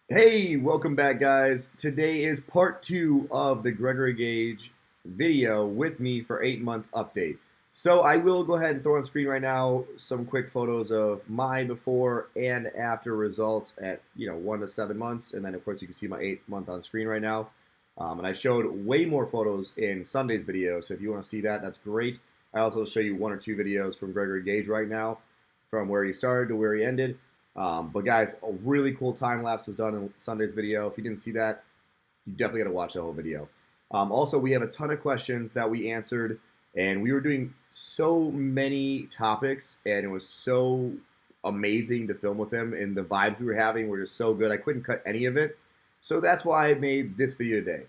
Hey, welcome back, guys. Today is part two of the Gregory Gaige video with me for 8-month update. So I will go ahead and throw on screen right now some quick photos of my before and after results at 1 to 7 months, and then of course you can see my 8-month on screen right now. And I showed way more photos in Sunday's video, so if you want to see that, that's great. I also show you one or two videos from Gregory Gaige right now, from where he started to where he ended. But guys, a really cool time lapse was done in Sunday's video. If you didn't see that, you definitely got to watch the whole video. Also, we have a ton of questions that we answered, and we were doing so many topics, and it was so amazing to film with him, and the vibes we were having were just so good. I couldn't cut any of it, so that's why I made this video today.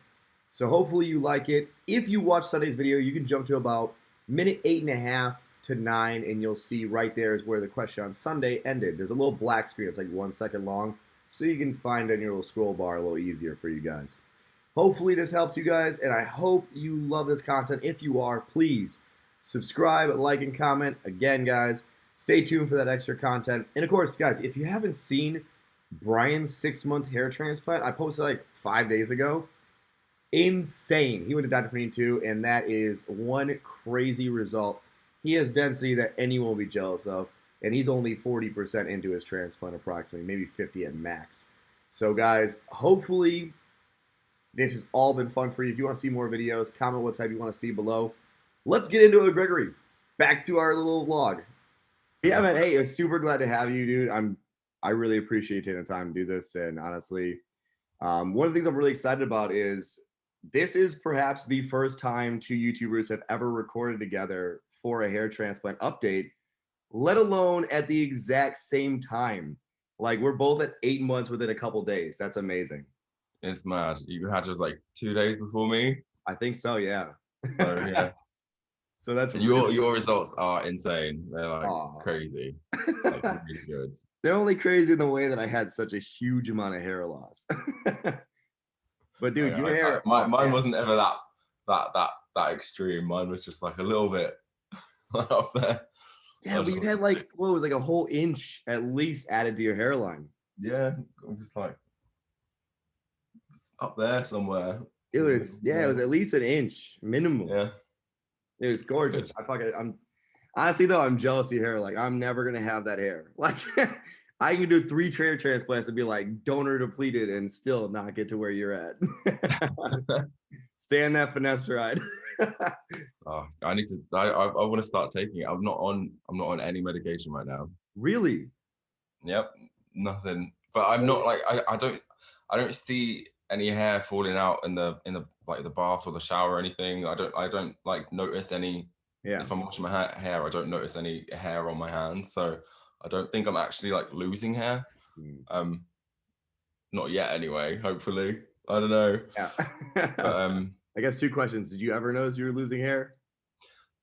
So hopefully you like it. If you watch Sunday's video, you can jump to about minute 8.5 to 9, and you'll see right there is where the question on Sunday ended. There's a little black screen. It's like 1 second long, so you can find it in your little scroll bar a little easier for you guys. Hopefully this helps you guys, and I hope you love this content. If you are, please subscribe, like, and comment. Again, guys, stay tuned for that extra content. And of course, guys, if you haven't seen Brian's 6-month hair transplant, I posted like 5 days ago. Insane. He went to Dr. Panine too, and that is one crazy result. He has density that anyone will be jealous of, and he's only 40% into his transplant, approximately, maybe 50 at max. So, guys, hopefully this has all been fun for you. If you want to see more videos, comment what type you want to see below. Let's get into it, Gregory. Back to our little vlog. Yeah, man. Hey, I'm super glad to have you, dude. I really appreciate taking the time to do this, and honestly, one of the things I'm really excited about is this is perhaps the first time two YouTubers have ever recorded together for a hair transplant update, let alone at the exact same time. Like, we're both at 8 months within a couple days. That's amazing. It's mad. You had just like 2 days before me. I think so, yeah. So yeah. So that's And really your results are insane. They're like aw. crazy. Like really good. They're only crazy in the way that I had such a huge amount of hair loss. But dude, your hair, oh Mine man. wasn't ever that extreme. Mine was just like a little bit up there. Yeah, I but just you had like what was like a whole inch at least added to your hairline. yeah, it was like it's up there somewhere. Dude, it was at least an inch minimum. Yeah, It was it's good. gorgeous. I'm honestly though, I'm jealous of your hair. Like, I'm never gonna have that hair. Like, I can do 3 hair transplants and be like donor depleted and still not get to where you're at. Stay on that finesse ride. Oh, I need to. I want to start taking it. I'm not on any medication right now. Really? Yep, nothing. But I'm So, not like I don't see any hair falling out in the like the bath or the shower or anything. I don't like notice any yeah. if I'm washing my hair. I don't notice any hair on my hands. So I don't think I'm actually like losing hair. Mm. Um, not yet anyway. Hopefully, I don't know. Yeah. But I guess 2 questions. Did you ever notice you were losing hair?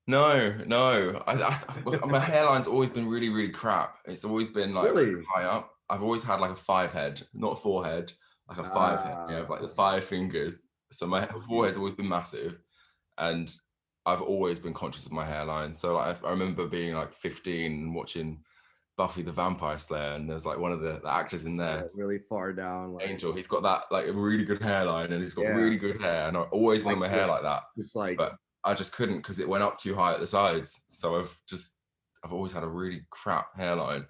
no. My hairline's always been really crap. It's always been like Really? high up. I've always had like a 5 head, not a 4 head, like a 5 head. You know, Ah, like the 5 fingers. So my forehead's always been massive, and I've always been conscious of my hairline. So like, I remember being like 15 and watching Buffy the Vampire Slayer, and there's like one of the actors in yeah, there, really far down, like, Angel. He's got that like a really good hairline, and he's got yeah, really good hair, and I always wanted like, my yeah, hair like that, just like, but I just couldn't because it went up too high at the sides. So I've always had a really crap hairline.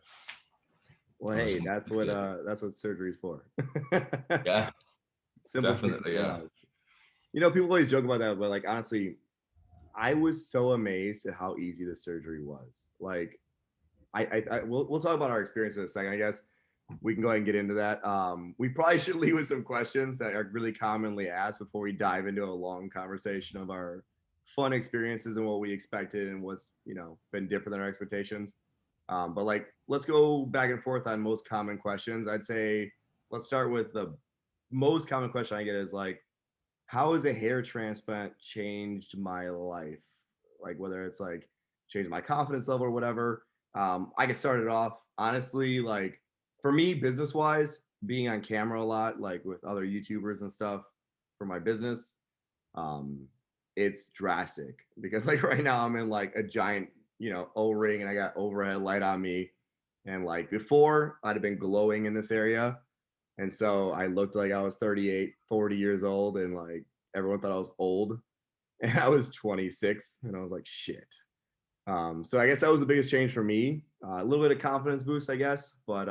well, I just hey, want to fix it. that's what surgery's for. Yeah, Simple fixes definitely. for Yeah. life. People always joke about that, but like, honestly, I was so amazed at how easy the surgery was. Like, we'll talk about our experience in a second, I guess. We can go ahead and get into that. We probably should leave with some questions that are really commonly asked before we dive into a long conversation of our fun experiences and what we expected and what's been different than our expectations. But like, let's go back and forth on most common questions. I'd say let's start with the most common question I get is like, how has a hair transplant changed my life? Like, whether it's like changed my confidence level or whatever. I can start it off honestly. Like, for me, business wise, being on camera a lot, like with other YouTubers and stuff for my business, um, it's drastic because like right now I'm in like a giant, O-ring, and I got overhead light on me. And like before, I'd have been glowing in this area. And so I looked like I was 38, 40 years old, and like everyone thought I was old. And I was 26, and I was like, shit. So I guess that was the biggest change for me. A little bit of confidence boost, I guess, but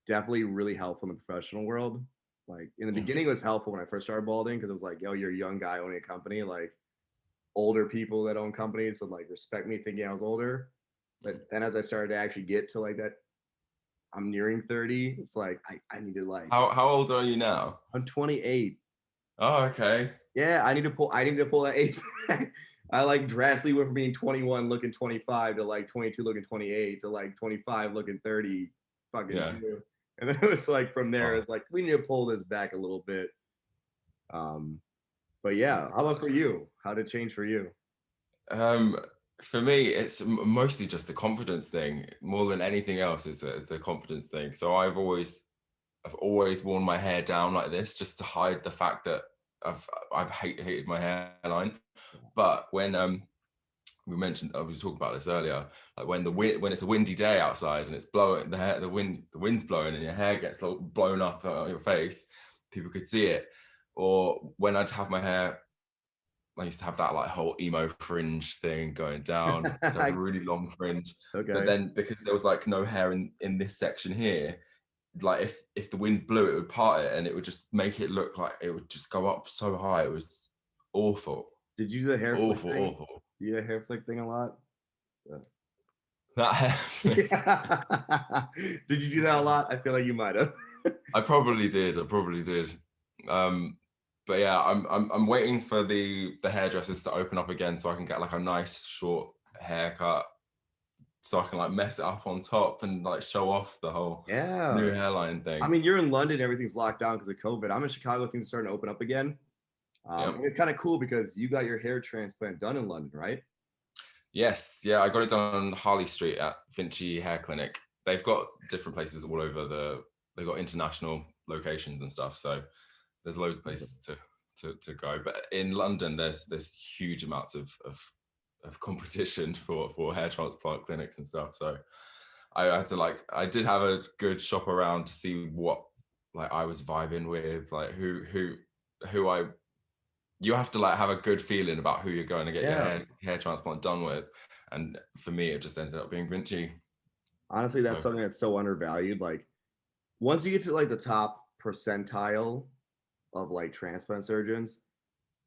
definitely really helpful in the professional world. Like in the Yeah. beginning, it was helpful when I first started balding because it was like, yo, you're a young guy owning a company. Like older people that own companies would like respect me thinking I was older. But then as I started to actually get to like that, I'm nearing 30. It's like I need to like How old are you now? I'm 28. Oh, okay. Yeah, I need to pull that age back. I like drastically went from being 21 looking 25 to like 22 looking 28 to like 25 looking 30 fucking Yeah. two. And then it was like from there, Wow. it's like we need to pull this back a little bit. Um, but yeah, how about for you? How did it change for you? Um, for me, it's mostly just a confidence thing more than anything else. It's a confidence thing. So I've always worn my hair down like this just to hide the fact that I've hated my hairline. But when we mentioned, we were talking about this earlier, like when it's a windy day outside and it's blowing the wind's blowing and your hair gets blown up on your face, people could see it. Or when I'd have my hair, I used to have that like whole emo fringe thing going down. I'd have a really long fringe, but Okay. then because there was like no hair in this section here, like if the wind blew, it would part it and it would just make it look like it would just go up so high. It was awful, Did you do the hair flick awful, thing? awful. You do the hair flick thing a lot? That hair flick, Yeah. Did you do that a lot? I feel like you might have. I probably did. I probably did. But yeah, I'm waiting for the hairdressers to open up again so I can get like a nice short haircut so I can like mess it up on top and like show off the whole Yeah. new hairline I thing. mean, you're in London, everything's locked down because of COVID. I'm in Chicago, things are starting to open up again. Yeah. And it's kind of cool because you got your hair transplant done in London, right? Yes. Yeah. I got it done on Harley Street at Vinci Hair Clinic. They've got different places all over they've got international locations and stuff. So there's loads of places to go. But in London, there's huge amounts of competition for hair transplant clinics and stuff. So I had to I did have a good shop around to see what like I was vibing with, like who I you have to like have a good feeling about who you're going to get your Yeah. hair transplant done with. And for me, it just ended up being Vinci. Honestly, that's So something that's so undervalued. Like once you get to like the top percentile of like transplant surgeons,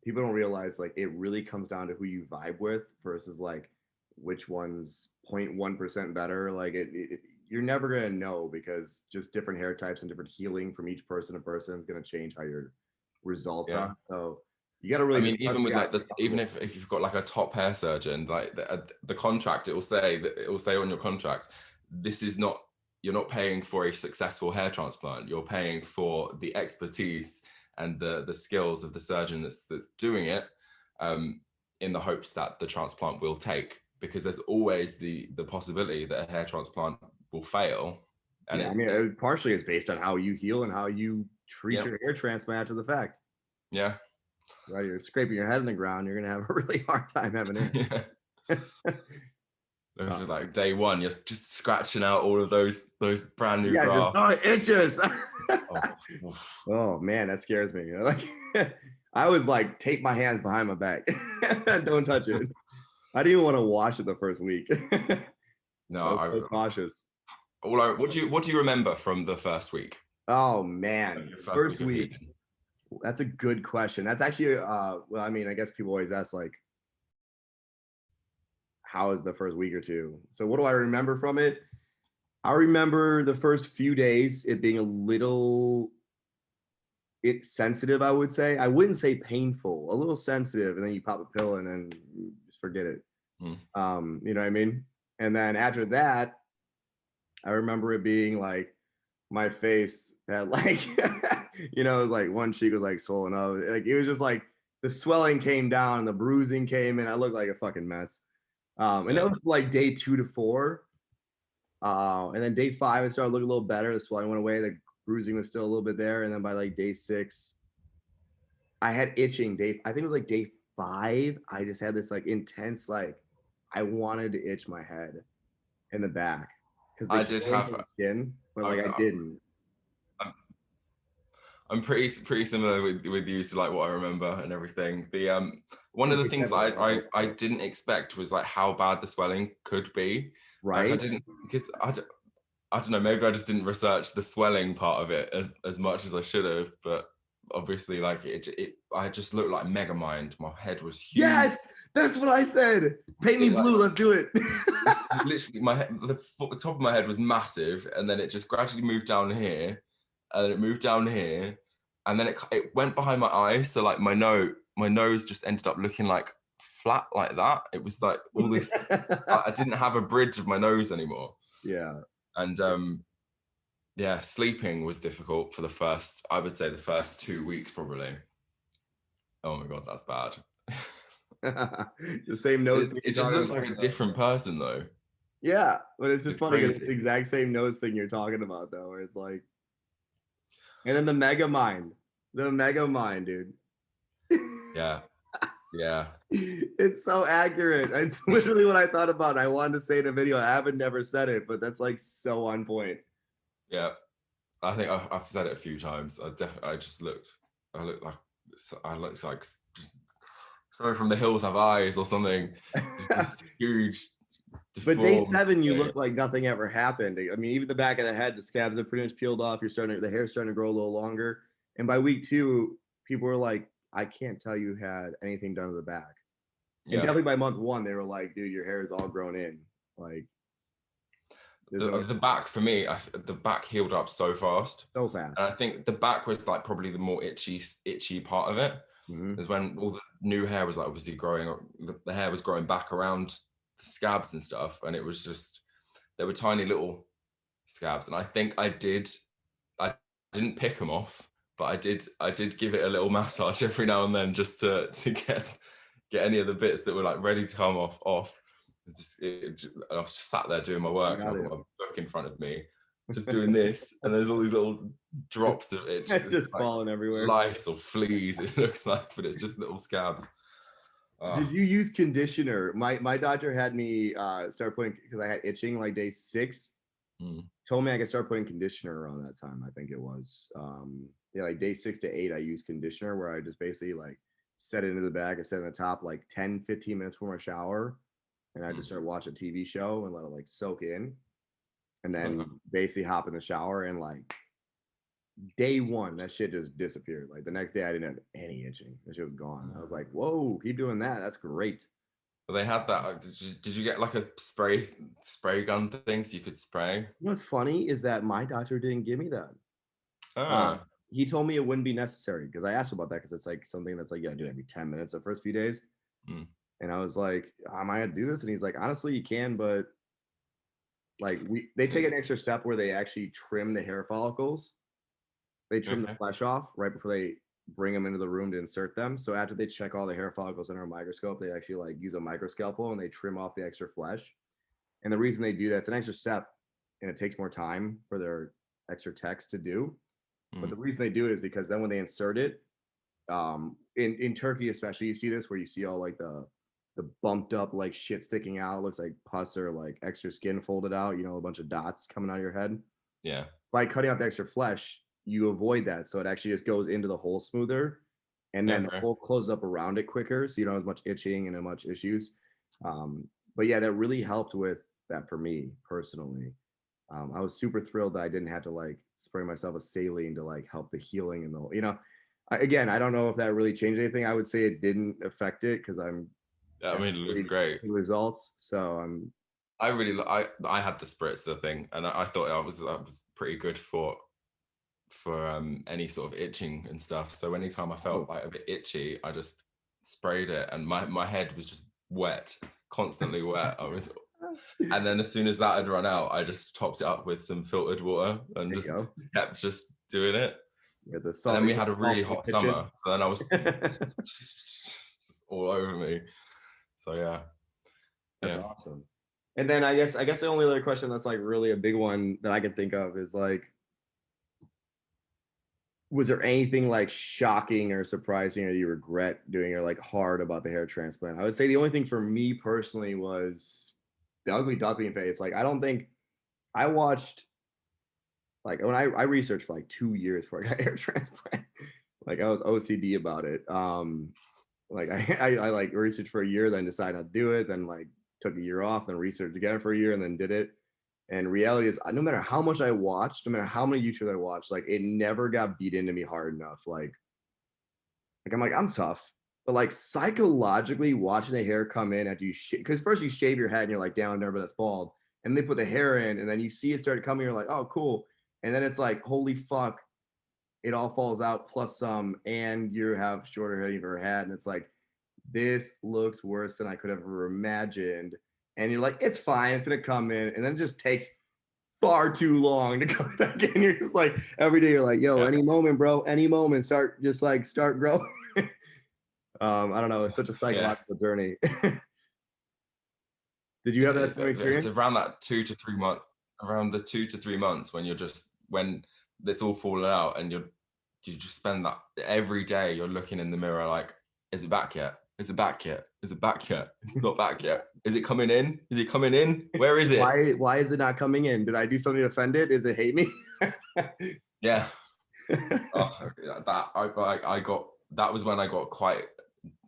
people don't realize like it really comes down to who you vibe with versus like which one's 0.1% better. Like you're never gonna know because just different hair types and different healing from each person to person is gonna change how your results yeah. are. So you got to I really mean, just trust even the with guy. like even if you've got like a top hair surgeon, like the contract, it will say on your contract, this is not you're not paying for a successful hair transplant. You're paying for the expertise and the skills of the surgeon that's doing it, um, in the hopes that the transplant will take. Because there's always the possibility that a hair transplant will fail, and Yeah, I mean, partially it's based on how you heal and how you treat yeah, your hair transplant after the fact. yeah. Right, you're scraping your head in the ground, you're gonna have a really hard time having Yeah. it. Over like day one, you're just scratching out all of those brand new Yeah, just grafts. oh, it itches. Oh, oof. Oh man, that scares me. Like I was like, tape my hands behind my back. Don't touch it. I didn't even want to wash it the first week. I No, was so cautious. what do you remember from the first week? Oh Like man, your the first week first of week. healing? That's a good question. That's actually well, I mean, I guess people always ask like, how is the first week or two? So what do I remember from it? I remember the first few days it being a little it's sensitive, I would say. I wouldn't say painful, a little sensitive, and then you pop a pill and then just forget it. Hmm. You know what I mean? And then after that, I remember it being like my face had like like one cheek was like swollen up. Like it was just like the swelling came down, the bruising came in. I looked like a fucking mess. And that Yeah. was like day 2 to 4. And then day 5, it started looking a little better. The swelling went away. The bruising was still a little bit there. And then by like day 6, I had itching. I think it was like day 5. I just had this like intense, like I wanted to itch my head in the back because the I did healing have from the skin, but like I I, didn't. I'm pretty similar with you to like what I remember and everything. The one of the things that I didn't expect was like how bad the swelling could be. Like I Right? didn't, because I don't know, maybe I just didn't research the swelling part of it as much as I should have, but obviously like I just looked like Megamind. My head was huge. Yes, that's what I said. Paint me It, like, blue. Let's do it. literally my head, the top of my head was massive, and then it just gradually moved down here, and then it moved down here, and then it went behind my eyes. So like my nose just ended up looking like flat like that. It was like all this. I didn't have a bridge of my nose anymore. Yeah. And yeah, sleeping was difficult for I would say the first 2 weeks probably. Oh my god, that's bad. The same nose thing It you're just talking looks about. like a different person though. Yeah, but it's just It's funny because it's the crazy. exact same nose thing you're talking about, though, where it's like, and then the mega mind, dude. Yeah, yeah, It's so accurate. It's literally what I thought about. I wanted to say in a video. I haven't never said it, but that's like so on point. yeah. I think I've said it a few times. I just looked. I looked like just sorry from the hills have eyes or something. Just huge, But day deformed. 7, you look like nothing ever happened. I mean, even the back of the head, the scabs are pretty much peeled off. The hair's starting to grow a little longer. And by week 2, people were like, I can't tell you had anything done to the back. And Yeah. definitely by month 1, they were like, dude, your hair is all grown in. Like, The back for me, the back healed up so fast. so And fast. I think the back was like probably the more itchy part of it. Mm-hmm. Is when all the new hair was like obviously growing. The hair was growing back around the scabs and stuff, and it was just there were tiny little scabs. And I think I didn't pick them off, but I did give it a little massage every now and then just to get any of the bits that were like ready to come off. I was just sat there doing my work, and I've got my book in front of me, just doing this, and there's all these little drops of it, just like falling everywhere. lice or fleas. It looks like, but it's just little scabs. Did you use conditioner? My doctor had me start putting, because I had itching like day 6. Told me I could start putting conditioner around that time. I think it was yeah, like day 6 to 8. I used conditioner where I just basically like set it into the bag, I set it in the top like 10-15 minutes before my shower, and I just start watching a TV show and let it like soak in, and then basically hop in the shower, and like day 1 that shit just disappeared. Like the next day I didn't have any itching. That shit was gone. I was like, whoa, keep doing that. That's great. But they had that. Did you get like a spray gun thing so you could spray? What's funny is that my doctor didn't give me that. He told me it wouldn't be necessary, because I asked about that, because it's like something that's like you gotta do every 10 minutes the first few days. And I was like, am I gonna do this? And he's like, honestly, you can, but like they take an extra step where they actually trim the hair follicles. They trim the flesh off right before they bring them into the room to insert them. So after they check all the hair follicles under a microscope, they actually like use a microscalpel and they trim off the extra flesh. And the reason they do that, it's an extra step, and it takes more time for their extra techs to do. But the reason they do it is because then when they insert it, in Turkey especially, you see this where you see all like the bumped up like shit sticking out. It looks like pus or like extra skin folded out, a bunch of dots coming out of your head. Yeah. By cutting out the extra flesh, you avoid that. So it actually just goes into the hole smoother, and then the hole closes up around it quicker. So you don't have as much itching and as much issues. But yeah, that really helped with that for me personally. I was super thrilled that I didn't have to like spray myself with saline to like help the healing and again, I don't know if that really changed anything. I would say it didn't affect it, because I mean, it looks great. Results. So I had the spritzer thing, and I thought I was pretty good for any sort of itching and stuff. So anytime I felt like a bit itchy, I just sprayed it, and my head was just wet, constantly wet. And then as soon as that had run out, I just topped it up with some filtered water and just kept just doing it. And then we had a really hot summer, so then I was just all over me. So yeah, that's awesome. And then I guess the only other question that's like really a big one that I can think of is like, was there anything like shocking or surprising or you regret doing or like hard about the hair transplant? I would say the only thing for me personally was the ugly duckling face. Like, I don't think I watched like when I researched for like 2 years before I got hair transplant. Like I was OCD about it. Like I like researched for a year, then decided not to do it, then like took a year off, then researched again for a year, and then did it. And reality is, no matter how much I watched, no matter how many YouTubers I watched, like it never got beat into me hard enough. Like I'm like I'm tough, but like psychologically watching the hair come in after you because first you shave your head and you're like, damn, never that's bald, and they put the hair in, and then you see it start coming, you're like, oh cool, and then it's like, holy fuck, it all falls out plus some, and you have shorter hair you've ever had, and it's like, this looks worse than I could have ever imagined. And you're like, it's fine, it's gonna come in, and then it just takes far too long to come back in. You're just like, every day you're like, yo, Yeah. any moment, bro, any moment, start growing. I don't know, it's such a psychological journey. Did you have that same It's experience? around that 2 to 3 month, around the 2 to 3 months when you're just when it's all falling out and you just spend that every day. You're looking in the mirror like, is it back yet? Is it back yet? Is it back yet? It's not back yet. Is it coming in? Is it coming in? Where is it? Why is it not coming in? Did I do something to offend it? Is it hate me? Yeah. Oh, that I got. That was when I got quite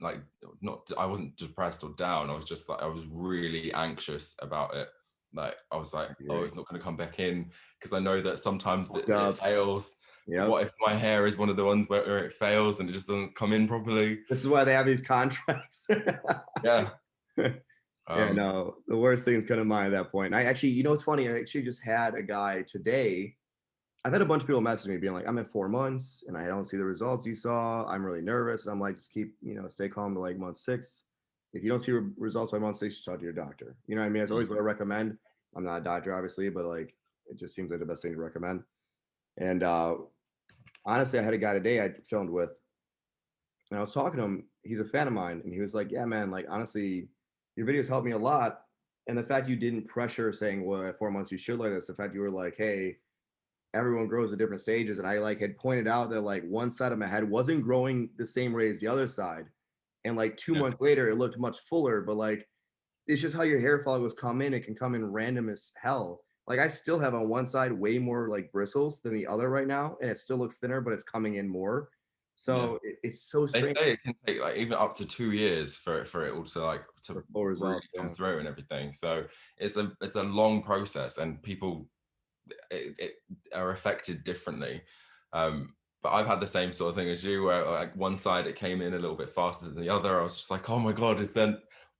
like, not, I wasn't depressed or down. I was just like, I was really anxious about it. Like I was like, oh, it's not going to come back in, because I know that sometimes it fails. Yep. What if my hair is one of the ones where it fails and it just doesn't come in properly? This is why they have these contracts. Yeah. Yeah, no, the worst thing is kind of mine at that point. I actually, you know, it's funny. I actually just had a guy today. I've had a bunch of people message me being like, I'm at 4 months and I don't see the results you saw. I'm really nervous. And I'm like, just keep, stay calm to like month 6. If you don't see results by month 6, you should talk to your doctor. You know what I mean? It's always what I recommend. I'm not a doctor, obviously, but like, it just seems like the best thing to recommend. And honestly, I had a guy today I filmed with, and I was talking to him. He's a fan of mine, and he was like, "Yeah, man. Like, honestly, your videos helped me a lot. And the fact you didn't pressure saying, well, at 4 months you should like this. The fact you were like, hey, everyone grows at different stages, and I like had pointed out that like one side of my head wasn't growing the same rate as the other side, and like 2 months later it looked much fuller. But like, it's just how your hair follicles come in. It can come in random as hell. Like I still have on one side way more like bristles than the other right now, and it still looks thinner, but it's coming in more. So it's so They strange. say it can take like even up to 2 years for it all to like to Full really result, come yeah. through and everything. So it's a long process, and people it are affected differently. But I've had the same sort of thing as you, where like one side it came in a little bit faster than the other. I was just like, oh my god,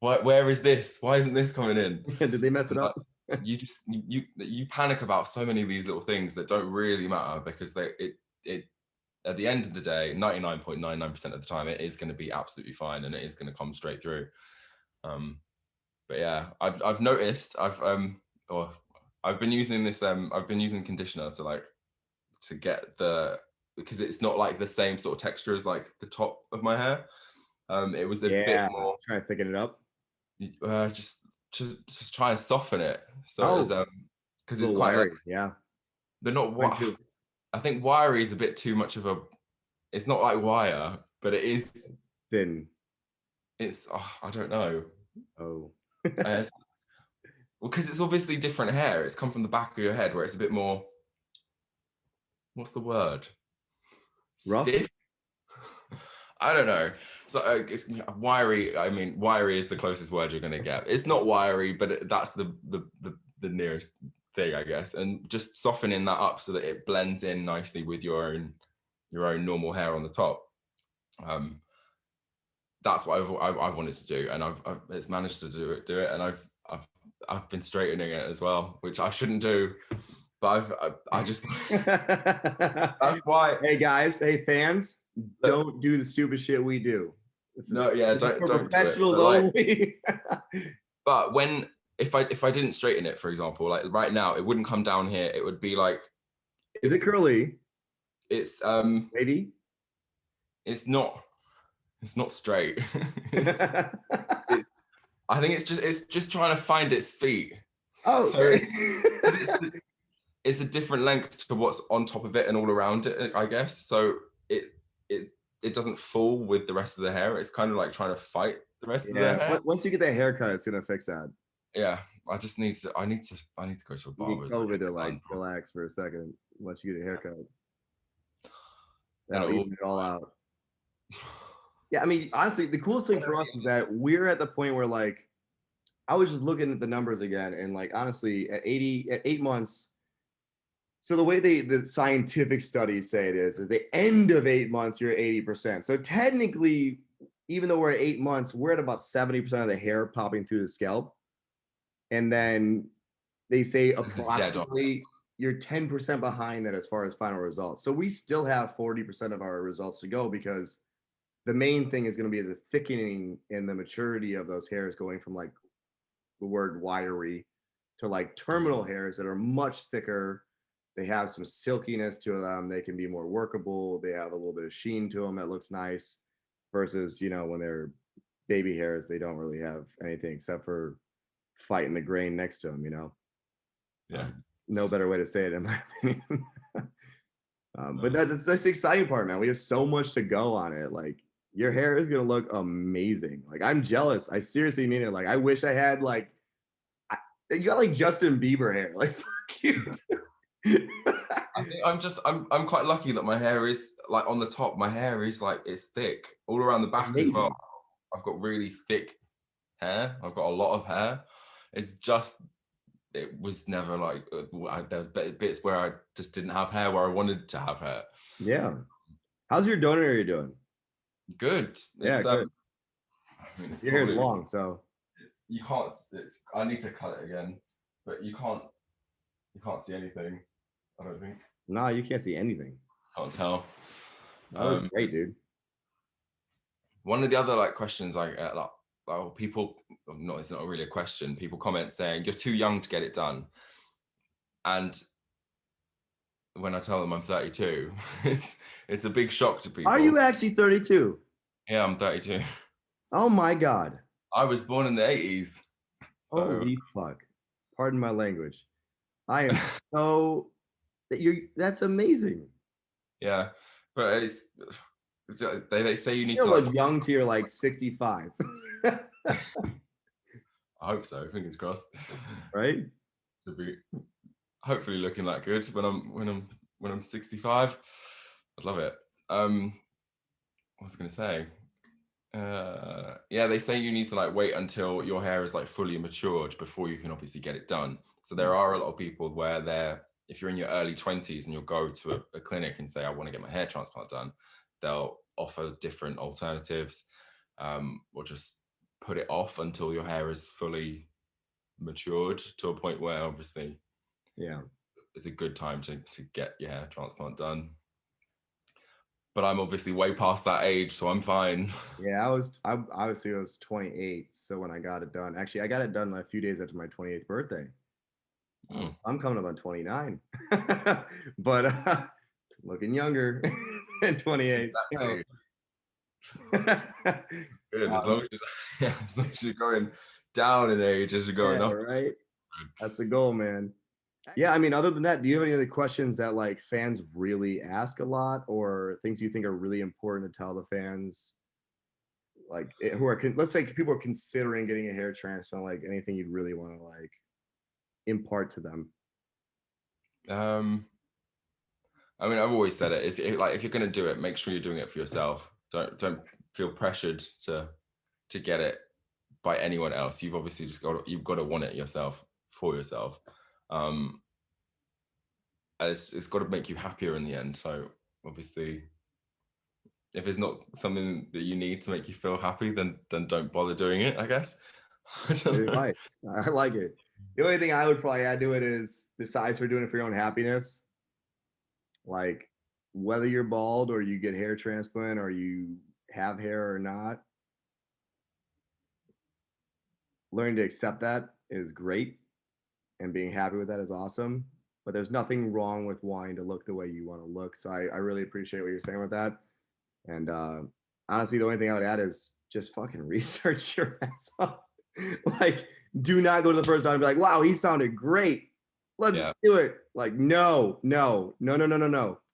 where is this? Why isn't this coming in? Did they mess it up? You panic about so many of these little things that don't really matter, because it at the end of the day, 99.99% of the time, it is going to be absolutely fine and it is going to come straight through. But yeah, I've noticed I've been using this I've been using conditioner to get because it's not like the same sort of texture as like the top of my hair. It was a bit more try to thicken it up. Just try and soften it. So it's because it's quite wiry, like, yeah. they're not what I think wiry is a bit too much of a, it's not like wire, but it is Thin. It's I don't know. Oh. Well, because it's obviously different hair. It's come from the back of your head, where it's a bit more, what's the word? Rough? Stiff? I don't know. So wiry. I mean, wiry is the closest word you're going to get. It's not wiry, but that's the nearest thing, I guess. And just softening that up so that it blends in nicely with your own normal hair on the top. That's what I've wanted to do, and it's managed to do it, and I've been straightening it as well, which I shouldn't do, but I just that's why. Hey guys, hey fans, don't do the stupid shit we do. Don't professionals do it. Only. But if I didn't straighten it, for example, like right now, it wouldn't come down here. It would be like. Is it curly? It's maybe. It's not. It's not straight. I think it's just trying to find its feet. Oh, okay. So it's a different length to what's on top of it and all around it, I guess. So it doesn't fall with the rest of the hair. It's kind of like trying to fight the rest of the hair. Once you get that haircut, it's gonna fix that. Yeah, I need to go to a barber. You need COVID to like relax for a second. let you get a haircut. And That'll it will, even it all out. Yeah, I mean, honestly, the coolest thing for us is that we're at the point where like I was just looking at the numbers again, and like honestly, at 8 months. So the way the scientific studies say it is the end of 8 months, you're at 80%. So technically, even though we're at 8 months, we're at about 70% of the hair popping through the scalp. And then they say this is dead on. approximately you're 10% behind that as far as final results. So we still have 40% of our results to go because the main thing is going to be the thickening and the maturity of those hairs going from like the word wiry to like terminal hairs that are much thicker. They have some silkiness to them. They can be more workable. They have a little bit of sheen to them that looks nice versus, when they're baby hairs, they don't really have anything except for fighting the grain next to them. Yeah. No better way to say it in my opinion. But that's the exciting part, man. We have so much to go on it. Like your hair is gonna look amazing. Like I'm jealous. I seriously mean it. Like I wish I had like you got like Justin Bieber hair. Like fuck you. I think I'm quite lucky that my hair is like on the top. My hair is like it's thick all around the back as well. I've got really thick hair. I've got a lot of hair. It's just it was never like there's bits where I just didn't have hair where I wanted to have hair. Yeah. How's your donor area doing? Good. Yeah, good. I mean, Your hair is long, so you can't. I need to cut it again, but you can't see anything. I don't think. No, you can't see anything. Can't tell. That looks great, dude. One of the other like questions I get, like people, it's not really a question. People comment saying you're too young to get it done, and when I tell them I'm 32, it's a big shock to people. Are you actually 32? Yeah, I'm 32. Oh my god. I was born in the 80s. So. Holy fuck. Pardon my language. I am so that's amazing. Yeah, but they say you need to look young till you're like 65. I hope so. Fingers crossed. Right? Should be hopefully looking that good when I'm 65. I'd love it. What was I going to say? Yeah, they say you need to like wait until your hair is like fully matured before you can obviously get it done. So there are a lot of people where if you're in your early 20s and you'll go to a clinic and say I want to get my hair transplant done, they'll offer different alternatives, or just put it off until your hair is fully matured to a point where obviously it's a good time to get your hair transplant done. But I'm obviously way past that age, so I'm fine. Yeah, I obviously was 28, so when I got it done, actually I got it done a few days after my 28th birthday. I'm coming up on 29, but looking younger than 28. Exactly. So. Good, as long as you're going down in age as you're going up. Right? That's the goal, man. Yeah, I mean, other than that, do you have any other questions that like fans really ask a lot, or things you think are really important to tell the fans, like who are let's say people are considering getting a hair transplant, like anything you'd really want to like impart to them? I mean, I've always said it. If you're going to do it, make sure you're doing it for yourself. Don't feel pressured to get it by anyone else. You've obviously you've got to want it yourself for yourself. It's got to make you happier in the end. So obviously, if it's not something that you need to make you feel happy, then don't bother doing it, I guess. Good advice. I like it. The only thing I would probably add to it is, besides for doing it for your own happiness, like whether you're bald or you get hair transplant or you have hair or not, learning to accept that is great, and being happy with that is awesome. But there's nothing wrong with wanting to look the way you want to look. So I really appreciate what you're saying with that. And honestly, the only thing I would add is just fucking research your ass off. Like, do not go to the first time and be like, wow, he sounded great. Let's do it. Like, no.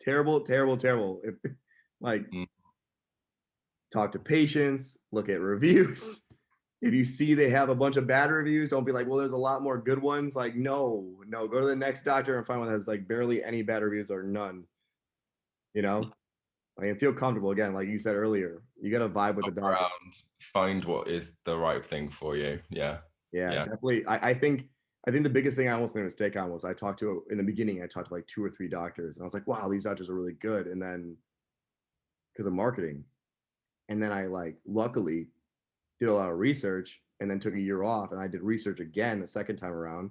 Terrible. Like, talk to patients, look at reviews, if you see they have a bunch of bad reviews, don't be like, well, there's a lot more good ones. Like, no, go to the next doctor and find one that has like barely any bad reviews or none. You know, I mean, feel comfortable again, like you said earlier. You got to vibe with the doctor. Around, find what is the right thing for you. Yeah. Yeah, Yeah. definitely. I think the biggest thing I almost made a mistake on was I talked to in the beginning. I talked to like 2 or 3 doctors, and I was like, wow, these doctors are really good. And then because of marketing, and then I like luckily did a lot of research, and then took a year off, and I did research again the second time around,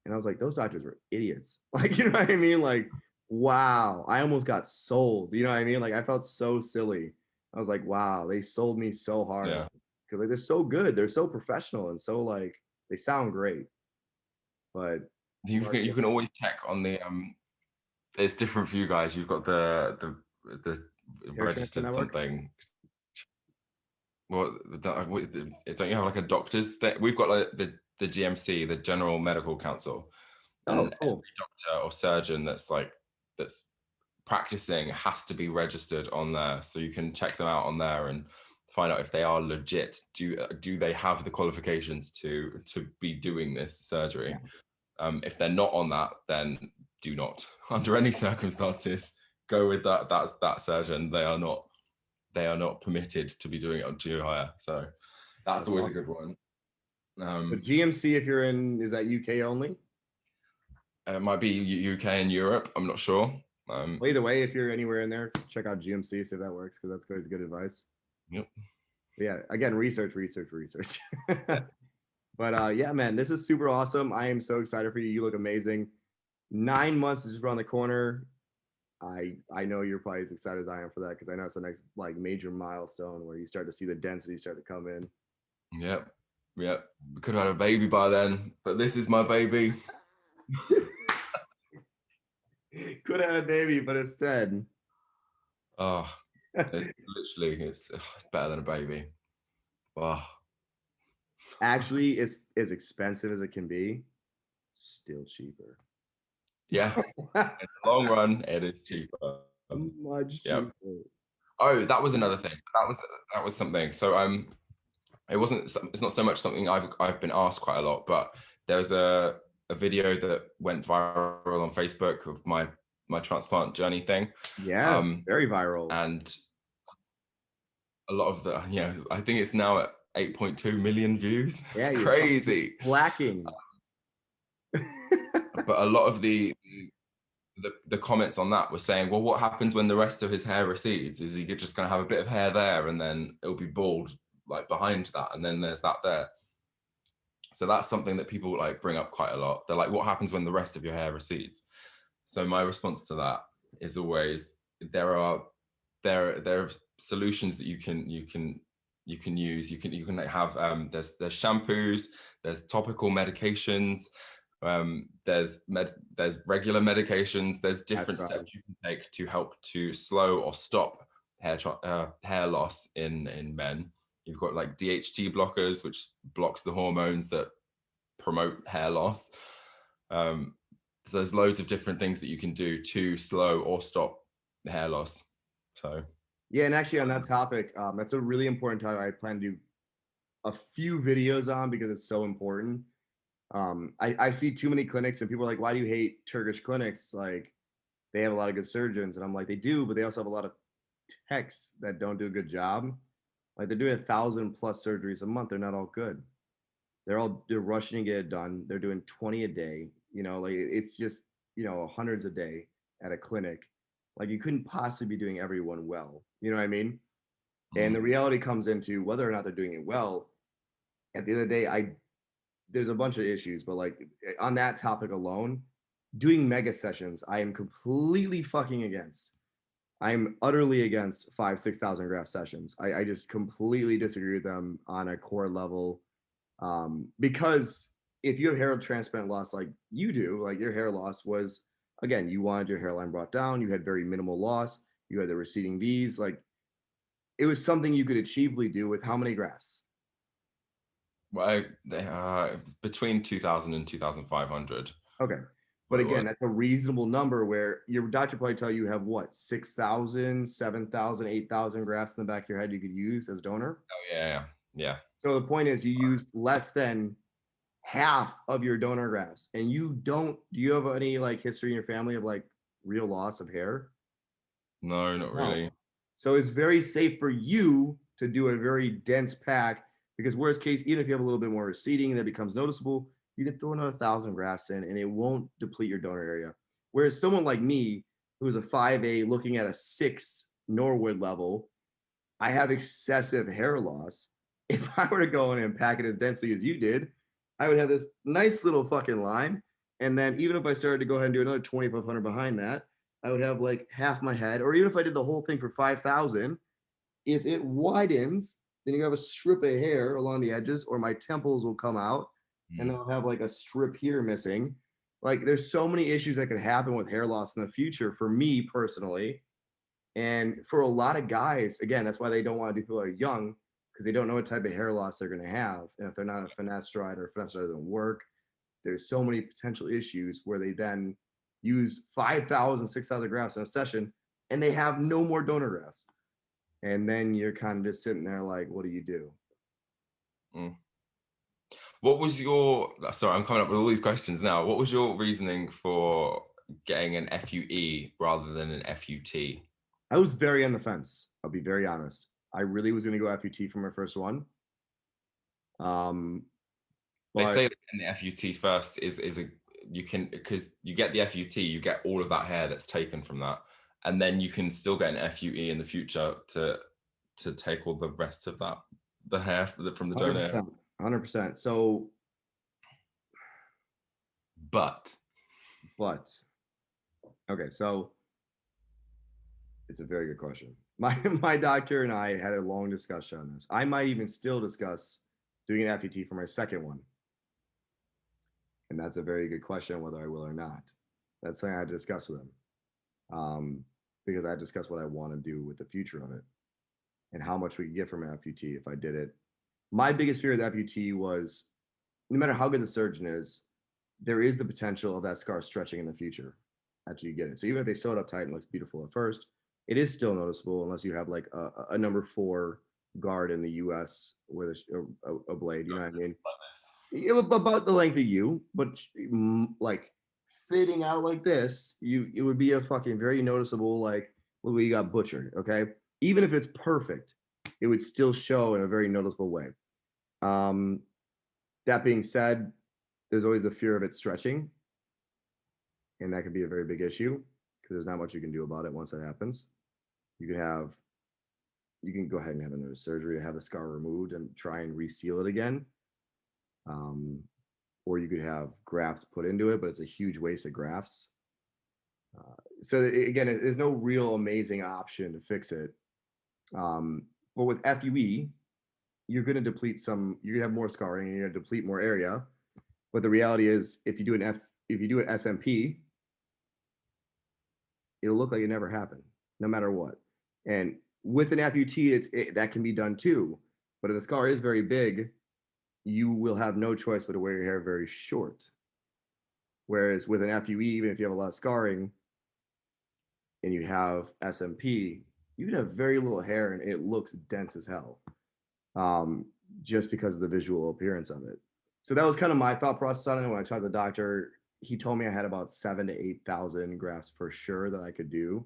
and I was like, those doctors were idiots. Like, you know what I mean? Like, wow, I almost got sold. You know what I mean? Like, I felt so silly. I was like, wow, they sold me so hard Yeah. because like, they're so good, they're so professional, and so like they sound great, but You can always check on the it's different for you guys. You've got the Hair Transplant registered Network. something. Well, don't you have like a doctor's thing? We've got like the GMC, the General Medical Council, Oh, and cool. every doctor or surgeon that's practicing has to be registered on there, so you can check them out on there and find out if they are legit. Do they have the qualifications to be doing this surgery? Yeah. If they're not on that, then do not, under any circumstances, go with that surgeon. They are not permitted to be doing it on too higher. So that's That's always a awesome. good one. But GMC, if you're in, is that UK only? It might be UK and Europe. I'm not sure. Well, either way, if you're anywhere in there, check out GMC, see if that works, because that's always good advice. Yep. But yeah, again, research. But yeah, man, this is super awesome. I am so excited for you. You look amazing. 9 months is around the corner. I know you're probably as excited as I am for that because I know it's the next like major milestone where you start to see the density start to come in. Yep. Yep. We could have had a baby by then, but this is my baby. Could have had a baby, but instead, Oh, it's literally it's better than a baby. Oh, actually, it's as expensive as it can be, still cheaper. yeah. In the long run, it is cheaper. Much Yep. cheaper. Oh, that was another thing. That was something. So it's not so much something I've been asked quite a lot, but there was a video that went viral on Facebook of my transplant journey thing. Yes, very viral. And a lot of the I think it's now at 8.2 million views. Yeah, It's crazy. Lacking. But a lot of the comments on that were saying, well, what happens when the rest of his hair recedes? Is he just going to have a bit of hair there and then it'll be bald like behind that, and then there's that there? So that's something that people like bring up quite a lot. They're like, what happens when the rest of your hair recedes? So my response to that is always there are solutions that you can use. You can like have there's shampoos, there's topical medications, there's regular medications, there's different steps you can take to help to slow or stop hair loss in men. You've got like DHT blockers, which blocks the hormones that promote hair loss. So there's loads of different things that you can do to slow or stop the hair loss. So yeah, and actually on that topic, that's a really important topic. I plan to do a few videos on because it's so important. I see too many clinics and people are like, why do you hate Turkish clinics? Like they have a lot of good surgeons, and I'm like, they do, but they also have a lot of techs that don't do a good job. Like they're doing 1,000+ surgeries a month. They're not all good. They're rushing to get it done. They're doing 20 a day. You know, like it's just hundreds a day at a clinic. Like you couldn't possibly be doing everyone well. You know what I mean? And the reality comes into whether or not they're doing it well. At the end of the day, there's a bunch of issues, but like on that topic alone, doing mega sessions, I am completely fucking against. I'm utterly against 5,000-6,000 graft sessions. I just completely disagree with them on a core level. Because if you have hair transplant loss like you do, like your hair loss was, again, you wanted your hairline brought down, you had very minimal loss, you had the receding V's, like it was something you could achievably do with how many grafts? Well, it's between 2,000 and 2,500. Okay. But again, that's a reasonable number where your doctor probably tell you have what, 6,000, 7,000, 8,000 grafts in the back of your head you could use as donor. Oh yeah, Yeah. So the point is, you use less than half of your donor grafts, and do you have any like history in your family of like real loss of hair? No, not No. really. So it's very safe for you to do a very dense pack, because worst case, even if you have a little bit more receding that becomes noticeable, you can throw another 1,000 grafts in and it won't deplete your donor area. Whereas someone like me, who is a 5A looking at a 6 Norwood level, I have excessive hair loss. If I were to go in and pack it as densely as you did, I would have this nice little fucking line. And then even if I started to go ahead and do another 2,500 behind that, I would have like half my head. Or even if I did the whole thing for 5,000, if it widens, then you have a strip of hair along the edges, or my temples will come out and Mm. they'll have like a strip here missing. Like there's so many issues that could happen with hair loss in the future for me personally. And for a lot of guys, again, that's why they don't want to do people that are young, because they don't know what type of hair loss they're going to have. And if they're not a finasteride, or finasteride doesn't work, there's so many potential issues where they then use 5,000, 6,000 grafts in a session and they have no more donor grafts. And then you're kind of just sitting there like, what do you do? Mm. What was your, sorry, I'm coming up with all these questions now. What was your reasoning for getting an FUE rather than an FUT? I was very on the fence. I'll be very honest. I really was going to go FUT for my first one. They But say that in the FUT first is a, you can, because you get the FUT, you get all of that hair that's taken from that, and then you can still get an FUE in the future to take all the rest of that, the hair from the donor. 100%, 100%. So, But but okay, so it's a very good question. My doctor and I had a long discussion on this. I might even still discuss doing an FET for my second one. And that's a very good question whether I will or not. That's something I had to discuss with him. Because I had to discuss what I want to do with the future of it and how much we could get from an FUT if I did it. My biggest fear of the FUT was, no matter how good the surgeon is, there is the potential of that scar stretching in the future after you get it. So even if they sew it up tight and looks beautiful at first, it is still noticeable unless you have like a number 4 guard in the US with a blade. You know what I mean? Yeah, about the length of you, but like fitting out like this, it would be a fucking very noticeable, like, look, you got butchered. Okay, even if it's perfect, it would still show in a very noticeable way. Um, that being said, there's always the fear of it stretching, and that could be a very big issue because there's not much you can do about it once that happens. You can have you can go ahead and have another surgery to have the scar removed and try and reseal it again. Um, or you could have grafts put into it, but it's a huge waste of grafts. So again, there's no real amazing option to fix it. But with FUE, you're going to deplete some. You're going to have more scarring, and you're going to deplete more area. But the reality is, if you do an SMP, it'll look like it never happened, no matter what. And with an FUT, that can be done too. But if the scar is very big, you will have no choice but to wear your hair very short. Whereas with an FUE, even if you have a lot of scarring and you have SMP, you can have very little hair and it looks dense as hell, just because of the visual appearance of it. So that was kind of my thought process on it. When I talked to the doctor, he told me I had about 7,000 to 8,000 grafts for sure that I could do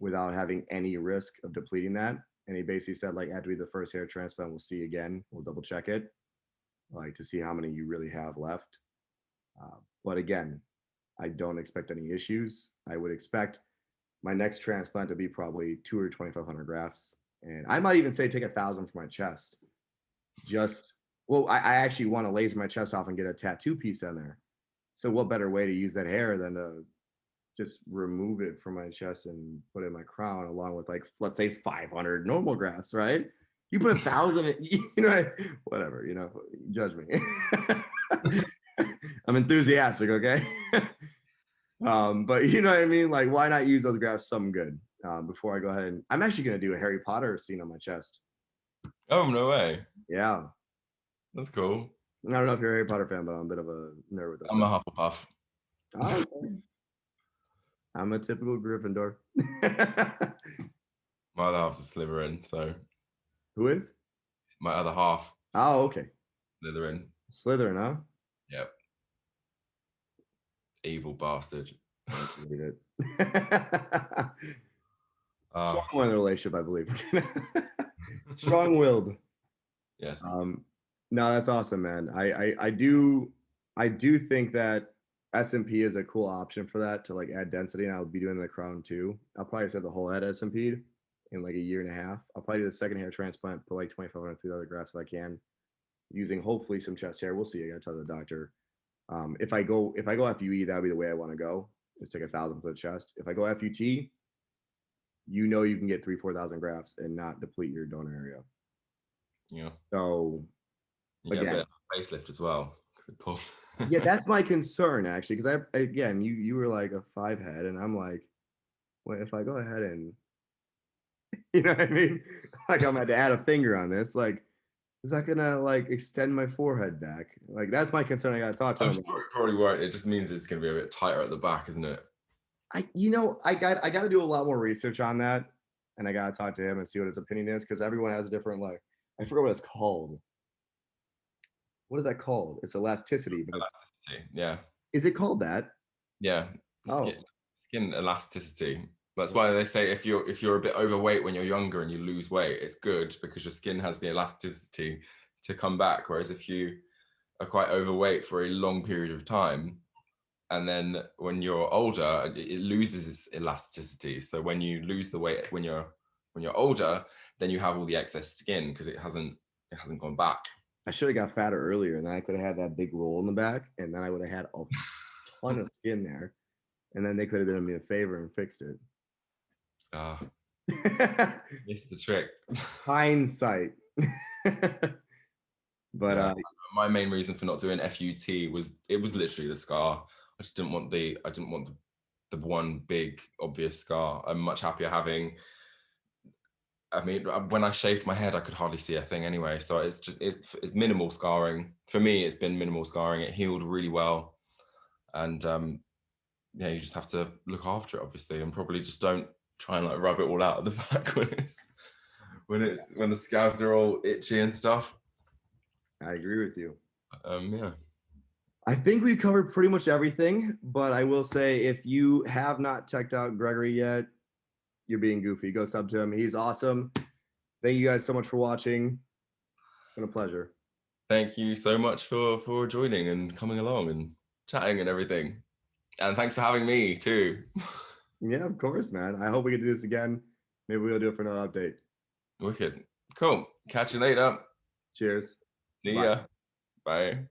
without having any risk of depleting that. And he basically said, like, after the first hair transplant, we'll see again. We'll double check it, like, to see how many you really have left. But again, I don't expect any issues. I would expect my next transplant to be probably 2 or 2,500 grafts. And I might even say take 1,000 for my chest. Just, well, I actually want to laser my chest off and get a tattoo piece in there. So what better way to use that hair than to just remove it from my chest and put it in my crown along with, like, let's say 500 normal grafts, right? You put 1,000, you know, whatever, you know, judge me. I'm enthusiastic, okay? But you know what I mean? Like, why not use those grafts something good before I go ahead and I'm actually going to do a Harry Potter scene on my chest. Oh, no way. Yeah. That's cool. I don't know if you're a Harry Potter fan, but I'm a bit of a nerd with that I'm a stuff. Hufflepuff. Oh, okay. I'm a typical Gryffindor. My other half's a Slytherin, so Who is? my other half, Oh, okay. Slytherin. Slytherin, huh? Yep, evil bastard. I believe it. Strong Ah, one in the relationship, I believe. Strong-willed. yes. Um, no, that's awesome, man. I do think that SMP is a cool option for that to like add density, and I'll be doing the crown too. I'll probably just have the whole head SMP'd in like a year and a half. I'll probably do the second hair transplant, put like 2,500 through the other grafts if I can, using hopefully some chest hair. We'll see. I gotta tell the doctor. If I go FUE, that'd be the way I want to go. Is take 1,000 for the chest. If I go FUT, you can get 3,000-4,000 grafts and not deplete your donor area. Yeah. So You get a bit again, of a facelift as well. 'Cause it pulls. yeah, that's my concern actually, because again, you were like a 5 head, and I'm like, well, if I go ahead and you know what I mean, like I'm going to add a finger on this, like, is that gonna like extend my forehead back? Like that's my concern. I got to talk to I'm him sure about. it probably won't. It just means it's going to be a bit tighter at the back, isn't it? I got to do a lot more research on that, and I got to talk to him and see what his opinion is because everyone has a different like. I forget what it's called. What is that called? It's elasticity, but it's Elasticity. Yeah. is it called that? Yeah. Oh, Skin elasticity. That's why they say if you're a bit overweight when you're younger and you lose weight, it's good because your skin has the elasticity to come back. Whereas if you are quite overweight for a long period of time, and then when you're older, it loses its elasticity. So when you lose the weight when you're older, then you have all the excess skin because it hasn't gone back. I should have got fatter earlier, and then I could have had that big roll in the back, and then I would have had a ton of skin there, and then they could have done me a favor and fixed it. Ah, it's the trick. Hindsight. But Yeah, my main reason for not doing FUT was it was literally the scar. I didn't want the one big obvious scar. I'm much happier having. I mean, when I shaved my head, I could hardly see a thing anyway. So it's minimal scarring for me. It's been minimal scarring. It healed really well, and yeah, you just have to look after it, obviously, and probably just don't try and like rub it all out of the back when the scabs are all itchy and stuff. I agree with you. Yeah. I think we covered pretty much everything, but I will say if you have not checked out Gregory yet, you're being goofy. Go sub to him. He's awesome. Thank you guys so much for watching. It's been a pleasure. Thank you so much for joining and coming along and chatting and everything. And thanks for having me too. Yeah, of course, man. I hope we can do this again. Maybe we'll do it for another update. Wicked. Cool. Catch you later. Cheers. See Bye. ya. Bye.